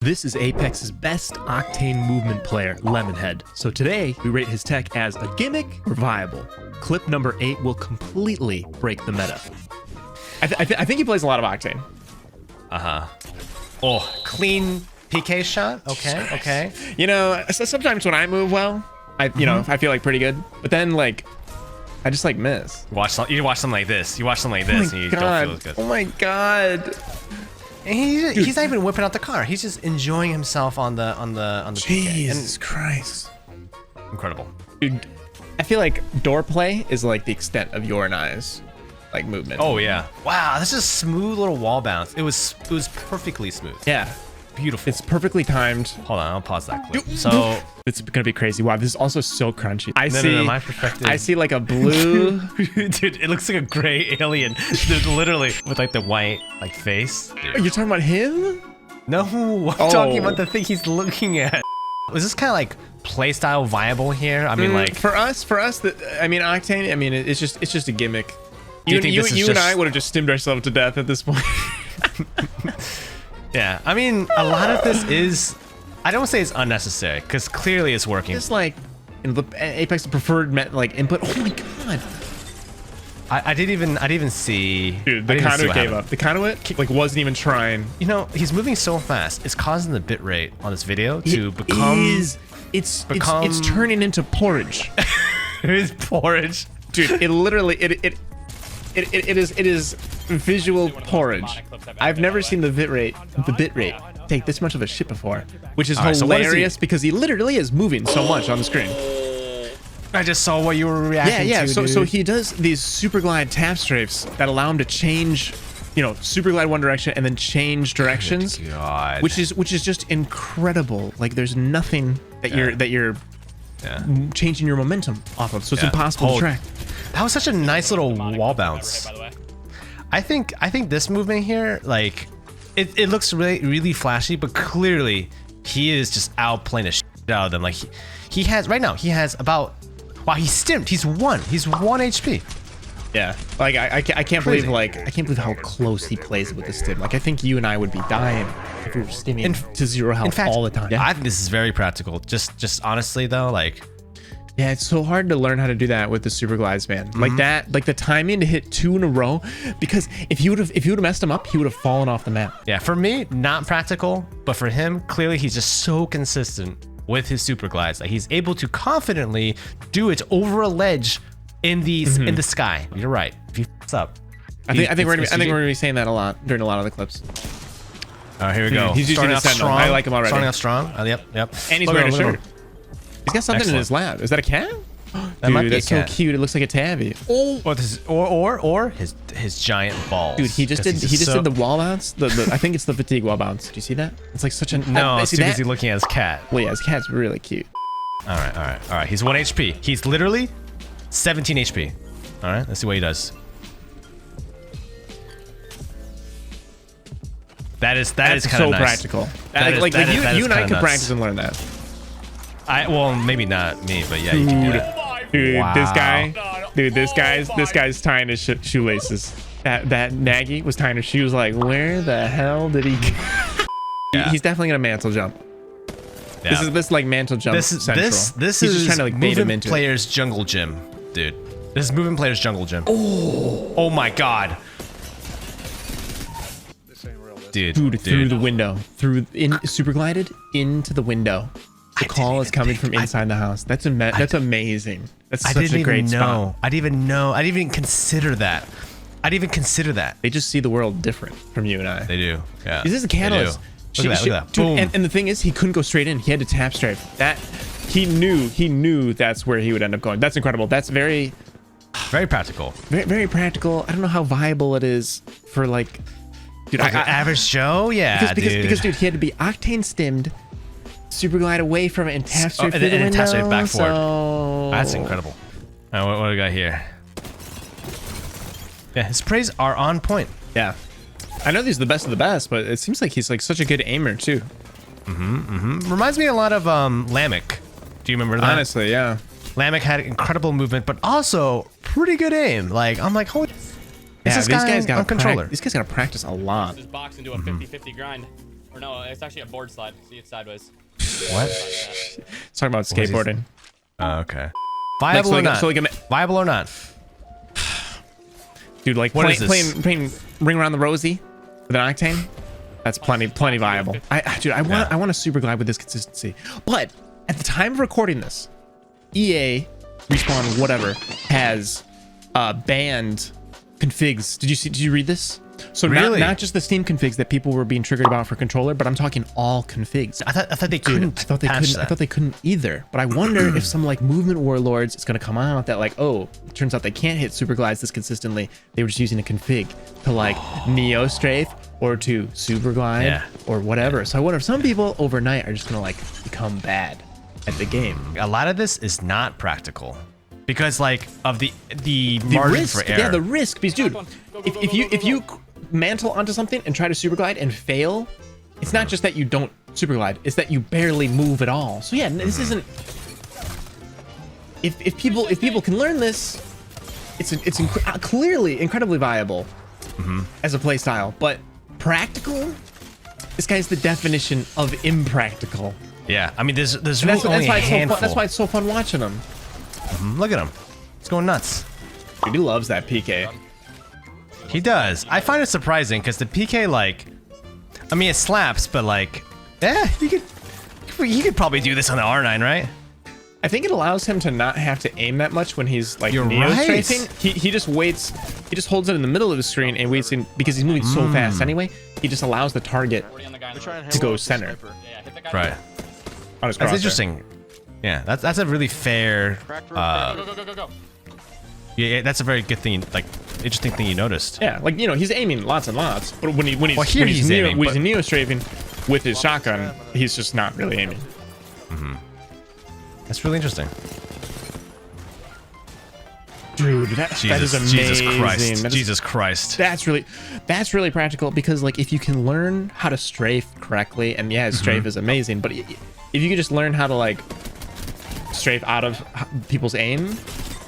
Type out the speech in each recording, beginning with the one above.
This is Apex's best Octane movement player, Leamonhead. So today, we rate his tech as a gimmick or viable. Clip number 8 will completely break the meta. I think he plays a lot of Octane. Oh, clean PK shot. Okay, okay. You know, sometimes when I move well, I feel like pretty good. But then like, I just like miss. You watch something like this. You watch something like this, and you don't feel as good. Oh my god. And he's not even whipping out the car. He's just enjoying himself on the Jesus PK. Christ. Incredible. Dude, I feel like door play is like the extent of your and I's like movement. Oh yeah. Wow, this is a smooth little wall bounce. It was perfectly smooth. Yeah. Beautiful. It's perfectly timed. Hold on, I'll pause that clip. So it's gonna be crazy. Wow, this is also so crunchy. No, my perspective. I see like a blue. Dude, it looks like a gray alien. Dude, literally with like the white like face. Dude. You're talking about him? No, I'm talking about the thing he's looking at. Was this kind of like playstyle viable here? I mean, like for us, I mean, Octane. I mean, it's just a gimmick. You and I would have just stimmed ourselves to death at this point. Yeah, I mean, a lot of this is, I don't say it's unnecessary, because clearly it's working. It's like, in the Apex preferred like input. Oh my god. I didn't even see. Dude, the conduit gave up. The conduit like wasn't even trying. You know, he's moving so fast. It's causing the bit rate on this video to become. It's turning into porridge. It is porridge, dude. It literally it is visual porridge. I've never seen the bit rate take this much of a shit before, which is hilarious because he literally is moving so much on the screen. I just saw what you were reacting to. So he does these super glide tap strafes that allow him to change, super glide one direction and then change directions, which is just incredible. Like there's nothing that you're changing your momentum off of, so it's impossible to track. That was such a nice little wall bounce. I think this movement here, like, it looks really flashy, but clearly he is just outplaying the shit out of them. Like he has right now. He has about he's stimmed. He's 1 HP. Yeah, like I can't believe how close he plays with the stim. Like I think you and I would be dying if we were stimming to 0 health all the time. Yeah, I think this is very practical. Just honestly though, like. Yeah, it's so hard to learn how to do that with the super glides, man. Like that, like the timing to hit 2 in a row, because if you would have messed him up, he would have fallen off the map. Yeah, for me, not practical, but for him, clearly he's just so consistent with his super glides that he's able to confidently do it over a ledge in the sky. You're right. If he f***s up, I think we're gonna be saying that a lot during a lot of the clips. All right, here we go. He's starting out strong. I like him already. Starting out strong. Yep. And he's wearing a shirt. He's got something in his lap. Is that a cat? That might be that's a cat. So cute. It looks like a tabby. Or his giant balls. Dude, he just did the wall bounce. I think it's the fatigue wall bounce. Do you see that? It's like such a no. Too busy looking at his cat. Well, yeah, his cat's really cute. All right. He's 1 HP. He's literally 17 HP. All right, let's see what he does. That is kind of so nice. Practical. You and I could practice and learn that. Well, maybe not me, but yeah, you can do that. Dude, wow. this guy's tying his shoelaces. That Nagy was tying his shoes. Like, where the hell did he go? Yeah. He's definitely gonna mantle jump. Yeah. This is like mantle jump. This is just trying to like bait him into players jungle gym, dude. This is moving players jungle gym. Oh my god. Dude, through the window, super glided into the window. The call is coming from inside the house. That's amazing. That's such a great spot. I didn't even consider that. They just see the world different from you and I. They do. Yeah. This is a catalyst. Look at that. Dude, Boom. and the thing is, he couldn't go straight in. He had to tap strafe. That he knew that's where he would end up going. That's incredible. That's very practical. Very practical. I don't know how viable it is for like, dude, average Joe. Yeah, because dude, he had to be Octane stimmed, super glide away from it, and tap strafe through the window. Tap strafe back forward. So... That's incredible. All right, what do we got here? Yeah, his sprays are on point. Yeah. I know these are the best of the best, but it seems like he's like such a good aimer too. Reminds me a lot of Lamek. Do you remember that? Honestly, yeah. Lamek had incredible movement, but also pretty good aim. Like, I'm like, holy... These guys got to practice a lot. This box into a 50-50 grind. Or no, it's actually a board slide. See, it's sideways. What? Let's talk about skateboarding. Okay. Viable or not? Viable or not? Dude, like playing Ring Around the Rosie with an Octane, that's plenty viable. I want a super glide with this consistency. But at the time of recording this, EA, Respawn, whatever, has banned configs. Did you read this? So really? not just the Steam configs that people were being triggered about for controller, but I'm talking all configs. I thought they couldn't. I thought they couldn't either. But I wonder if some like movement warlords is gonna come out that like, oh, it turns out they can't hit super glides this consistently. They were just using a config to like neo strafe or to super glide or whatever. So I wonder if some people overnight are just gonna like become bad at the game. A lot of this is not practical because like of the margin risk, for error. yeah, the risk. Because dude, if you mantle onto something and try to super glide and fail, it's not just that you don't super glide, it's that you barely move at all. So yeah, this isn't, if people can learn this, it's clearly incredibly viable as a play style, but practical, this guy's the definition of impractical. Yeah, I mean there's really only a handful. That's why it's so fun watching him. Look at him, it's going nuts. Dude, he loves that PK. He does. I find it surprising because the PK, like, I mean, it slaps, but like, he could probably do this on the R9, right? I think it allows him to not have to aim that much when he's like You're neo-strafing. right. He just waits. He just holds it in the middle of the screen and waits in, because he's moving so fast anyway. He just allows the target to go center. Right. On his That's crosshair. interesting. Yeah, that's a really fair. Go. Yeah, that's a very good thing. Like, interesting thing you noticed. Yeah, like, you know, he's aiming lots and lots, but when he's here he's aiming, when he's neo-strafing with his shotgun, he's just not really aiming. That's really interesting. Dude, that is amazing. Jesus Christ. Jesus Christ. That's really practical, because like if you can learn how to strafe correctly, and yeah, strafe is amazing, but if you could just learn how to like strafe out of people's aim,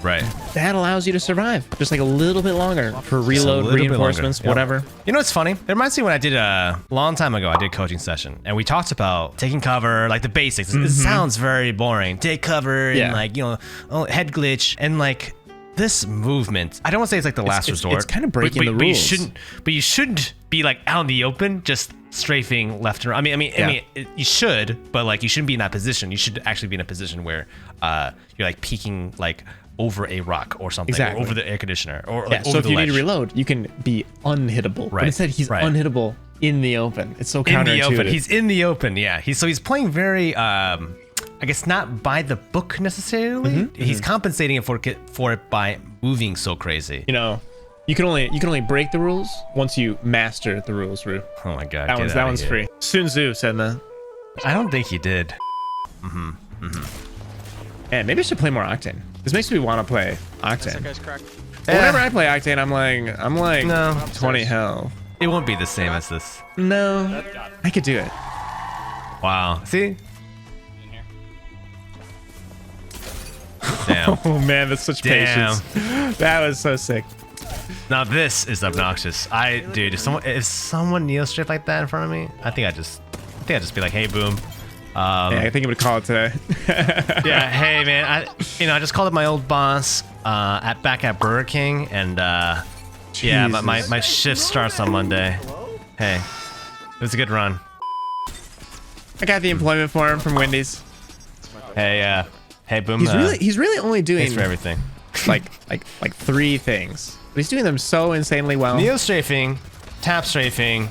right, that allows you to survive just like a little bit longer for reload, reinforcements, whatever. You know what's funny? It reminds me when I did a long time ago, I did a coaching session and we talked about taking cover, like the basics. It sounds very boring. Take cover and like, you know, head glitch and like this movement. I don't want to say it's like the last resort. It's kind of breaking the rules. But you shouldn't be like out in the open just strafing left and right. I mean, you should, but like you shouldn't be in that position. You should actually be in a position where you're like peeking like over a rock or something, or over the air conditioner, or like over so if the you ledge. need to reload, you can be unhittable. But instead, he's unhittable in the open. It's so counterintuitive. In the open. He's in the open. Yeah. He's playing very, I guess not by the book necessarily. He's compensating for it by moving so crazy. You know, you can only break the rules once you master the rules, Rue. Oh my god, that one's free. Sun Tzu said that. I don't think he did. Yeah, maybe I should play more Octane. This makes me want to play Octane. That guy's cracked. Whenever I play Octane, I'm like no, 20 health. It won't be the same as this. No, I could do it. Wow. See? Damn. Oh man, that's such patience. That was so sick. Now this is obnoxious. Dude, if someone neo strip like that in front of me, I think I'd just be like, hey, boom. Yeah, I think I'm gonna call it today. Yeah, hey man, I just called up my old boss back at Burger King, and yeah, my shift starts on Monday. Hey, it was a good run. I got the employment form from Wendy's. Hey, hey, boom. He's really only doing thanks for everything. like 3 things, but he's doing them so insanely well. Neo strafing, tap strafing,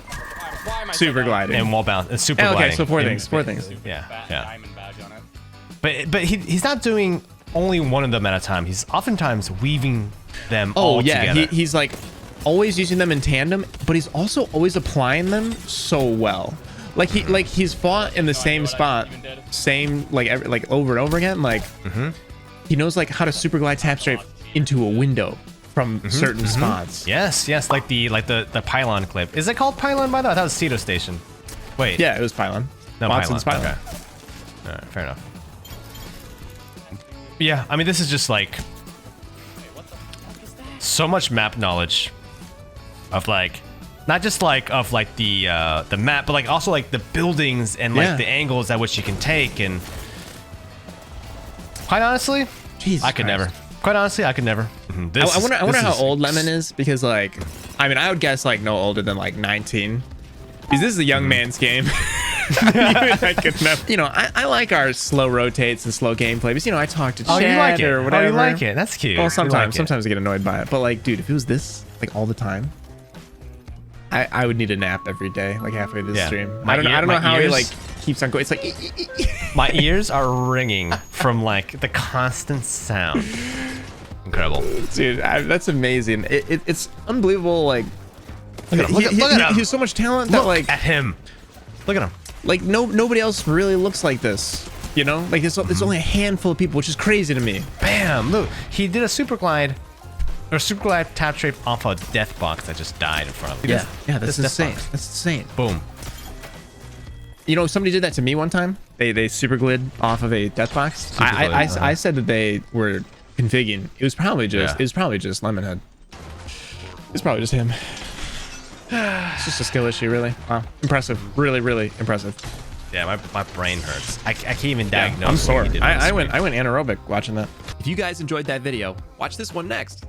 super gliding, and wall bounce, and super gliding. Okay, so 4 things. Yeah. But he's not doing only one of them at a time. He's oftentimes weaving them all together. He's like always using them in tandem, but he's also always applying them so well. Like he's fought in the same spot, like over and over again. Like he knows like how to super glide tap strafe into a window from certain spots. Yes, like the pylon clip. Is it called pylon by the way? I thought it was Cedo Station. Wait. Yeah, it was pylon. No, Watson's pylon. Okay. All right, fair enough. Yeah, I mean this is just like so much map knowledge of like Not just like of like the map, but like also like the buildings and like Yeah. the angles at which you can take. And quite honestly, Jesus I could Christ. never. Quite honestly, I could never. Mhm. I wonder how is- old Lemon is, because like, I mean, I would guess like no older than like 19. Because this is a young man's game. I could never. You know, I like our slow rotates and slow gameplay, because, you know, I talk to Oh, chat you like it? or whatever. Oh, you like it? That's cute. Well, You sometimes, like it. sometimes I get annoyed by it. But like, dude, if it was this like all the time, I would need a nap every day, like halfway through the Yeah. stream. My I don't know my how he ears- like keeps on going. It's like, My ears are ringing from like the constant sound. Incredible. dude, that's amazing. It's unbelievable. Like, Look at him. Look at him. he has so much talent that Look like at him. Look at him. like nobody else really looks like this. You know, like there's only a handful of people, which is crazy to me. Bam. Look, he did a super glide. Or super glide tap strafe off a death box that just died in front of him. Yeah, that's This death insane. box. That's insane. Boom. You know, somebody did that to me one time. They super glid off of a death box. glid, I said that they were configuring. It was probably just Yeah. Lemonhead. It's probably just him. It's just a skill issue, really. Wow, impressive. Really, really impressive. Yeah, my brain hurts. I can't even diagnose. I'm what sore. he did on the I screen. went anaerobic watching that. If you guys enjoyed that video, watch this one next.